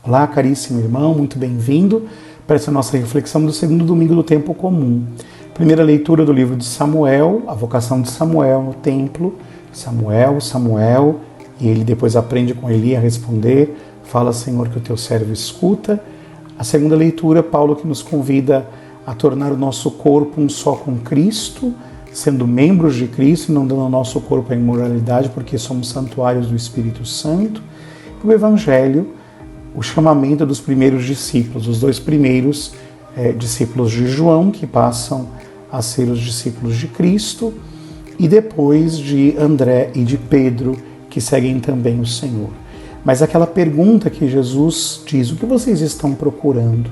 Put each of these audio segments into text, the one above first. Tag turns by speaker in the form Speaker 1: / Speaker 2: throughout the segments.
Speaker 1: Olá, caríssimo irmão, muito bem-vindo para essa nossa reflexão do segundo domingo do tempo comum. Primeira leitura do livro de Samuel, a vocação de Samuel no templo. Samuel, e ele depois aprende com Eli a responder, fala, Senhor, que o teu servo escuta. A segunda leitura, Paulo que nos convida a tornar o nosso corpo um só com Cristo, sendo membros de Cristo, não dando ao nosso corpo a imoralidade, porque somos santuários do Espírito Santo. O Evangelho, o chamamento dos primeiros discípulos, os dois primeiros discípulos de João, que passam a ser os discípulos de Cristo, e depois de André e de Pedro, que seguem também o Senhor. Mas aquela pergunta que Jesus diz, o que vocês estão procurando?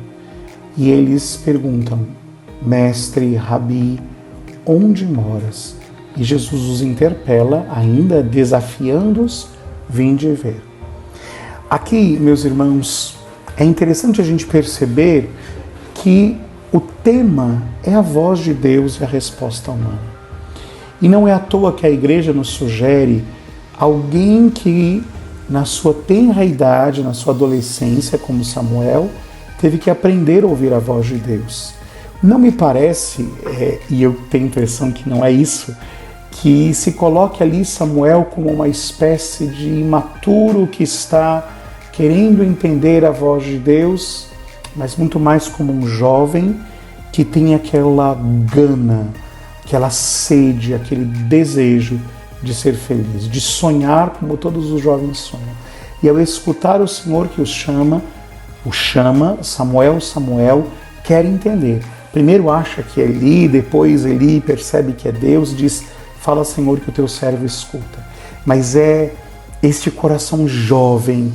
Speaker 1: E eles perguntam, mestre, rabi, onde moras? E Jesus os interpela, ainda desafiando-os, vinde ver. Aqui, meus irmãos, é interessante a gente perceber que o tema é a voz de Deus e a resposta humana. E não é à toa que a igreja nos sugere alguém que, na sua tenra idade, na sua adolescência, como Samuel, teve que aprender a ouvir a voz de Deus. Não me parece, e eu tenho a impressão que não é isso, que se coloque ali Samuel como uma espécie de imaturo que está querendo entender a voz de Deus, mas muito mais como um jovem que tem aquela gana, aquela sede, aquele desejo de ser feliz, de sonhar como todos os jovens sonham. E ao escutar o Senhor que o chama, Samuel, quer entender. Primeiro acha que é Eli, depois Eli percebe que é Deus, diz, fala, Senhor, que o teu servo escuta. Mas é este coração jovem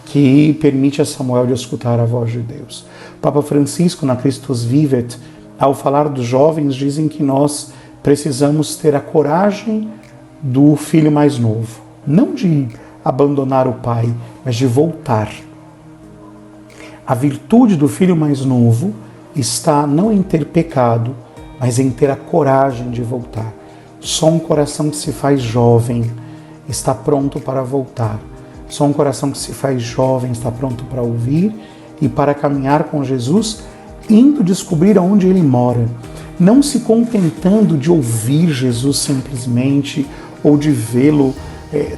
Speaker 1: que permite a Samuel de escutar a voz de Deus. O Papa Francisco, na Christus Vivet, ao falar dos jovens, dizem que nós precisamos ter a coragem do filho mais novo. Não de abandonar o pai, mas de voltar. A virtude do filho mais novo está não em ter pecado, mas em ter a coragem de voltar. Só um coração que se faz jovem está pronto para voltar. Só um coração que se faz jovem está pronto para ouvir e para caminhar com Jesus, indo descobrir aonde ele mora. Não se contentando de ouvir Jesus simplesmente, ou de vê-lo,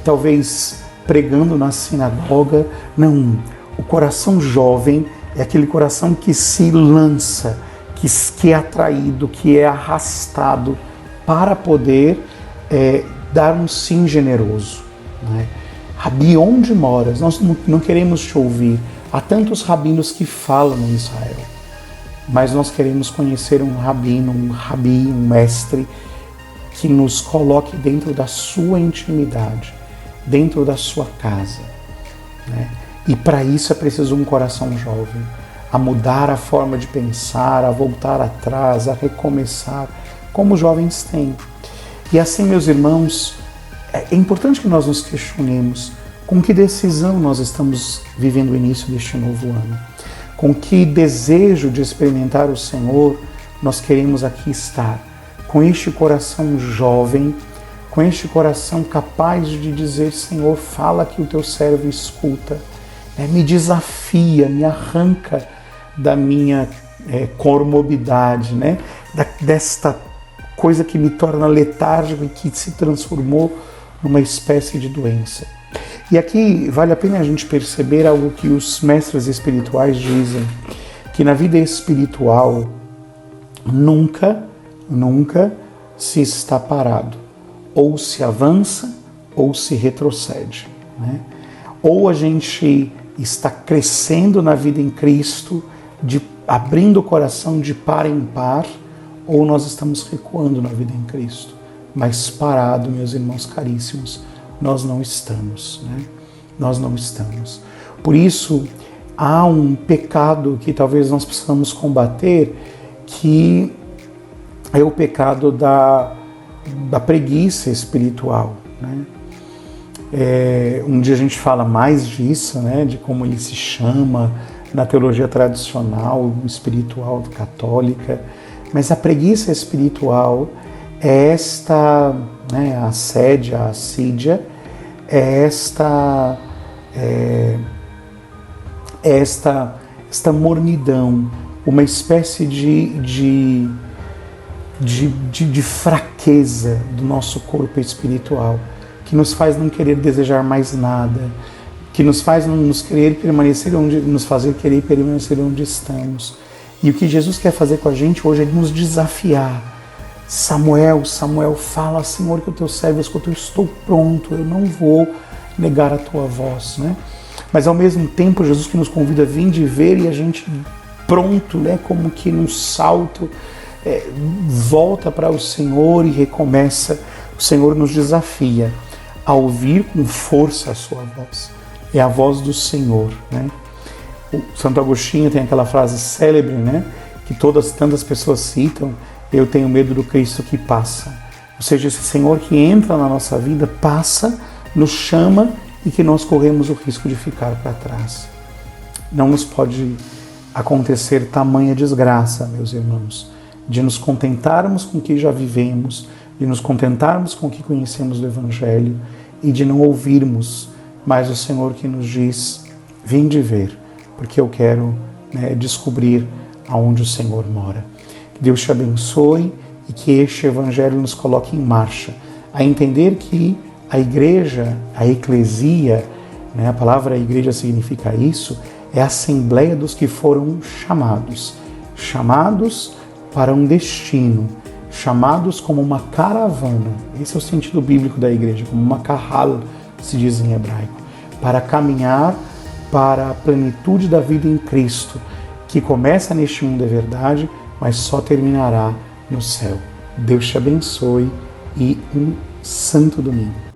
Speaker 1: talvez pregando na sinagoga. Não, o coração jovem é aquele coração que se lança, que é atraído, que é arrastado para poder dar um sim generoso. Né? Rabi, onde moras? Nós não queremos te ouvir. Há tantos rabinos que falam em Israel, mas nós queremos conhecer um rabino, um mestre, que nos coloque dentro da sua intimidade, dentro da sua casa. Né? E para isso é preciso um coração jovem, a mudar a forma de pensar, a voltar atrás, a recomeçar, como os jovens têm. E assim, meus irmãos, é importante que nós nos questionemos com que decisão nós estamos vivendo o início deste novo ano, com que desejo de experimentar o Senhor nós queremos aqui estar, com este coração jovem, com este coração capaz de dizer, Senhor, fala que o teu servo escuta, me desafia, me arranca da minha comorbidade, né? Desta coisa que me torna letárgico e que se transformou numa espécie de doença. E aqui vale a pena a gente perceber algo que os mestres espirituais dizem, que na vida espiritual nunca se está parado. Ou se avança ou se retrocede. Né? Ou a gente está crescendo na vida em Cristo, abrindo o coração de par em par, ou nós estamos recuando na vida em Cristo. Mas parado, meus irmãos caríssimos, nós não estamos. Né? Nós não estamos. Por isso, há um pecado que talvez nós precisamos combater, que é o pecado da preguiça espiritual. Né? Um dia a gente fala mais disso, né? De como ele se chama na teologia tradicional, espiritual, católica, mas a preguiça espiritual é esta, né, a assídia, é esta esta mornidão, uma espécie de fraqueza do nosso corpo espiritual, que nos faz não querer desejar mais nada, que nos faz não nos querer permanecer nos fazer querer permanecer onde estamos. E o que Jesus quer fazer com a gente hoje é nos desafiar. Samuel, fala, Senhor, que o teu servo escuta, eu estou pronto, eu não vou negar a tua voz, né? Mas ao mesmo tempo, Jesus que nos convida a vir de ver e a gente pronto, né? Como que num salto, volta para o Senhor e recomeça. O Senhor nos desafia a ouvir com força a sua voz. É a voz do Senhor, né? O Santo Agostinho tem aquela frase célebre, né? Que tantas pessoas citam: eu tenho medo do Cristo que passa. Ou seja, esse Senhor que entra na nossa vida, passa, nos chama e que nós corremos o risco de ficar para trás. Não nos pode acontecer tamanha desgraça, meus irmãos, de nos contentarmos com o que já vivemos, de nos contentarmos com o que conhecemos do Evangelho e de não ouvirmos mais o Senhor que nos diz: vinde ver, porque eu quero, né, descobrir aonde o Senhor mora. Que Deus te abençoe e que este Evangelho nos coloque em marcha, a entender que a igreja, a eclesia, né, a palavra igreja significa isso, é a assembleia dos que foram chamados para um destino, chamados como uma caravana. Esse é o sentido bíblico da igreja, como uma carral, se diz em hebraico, para caminhar para a plenitude da vida em Cristo, que começa neste mundo, é verdade, mas só terminará no céu. Deus te abençoe e um santo domingo.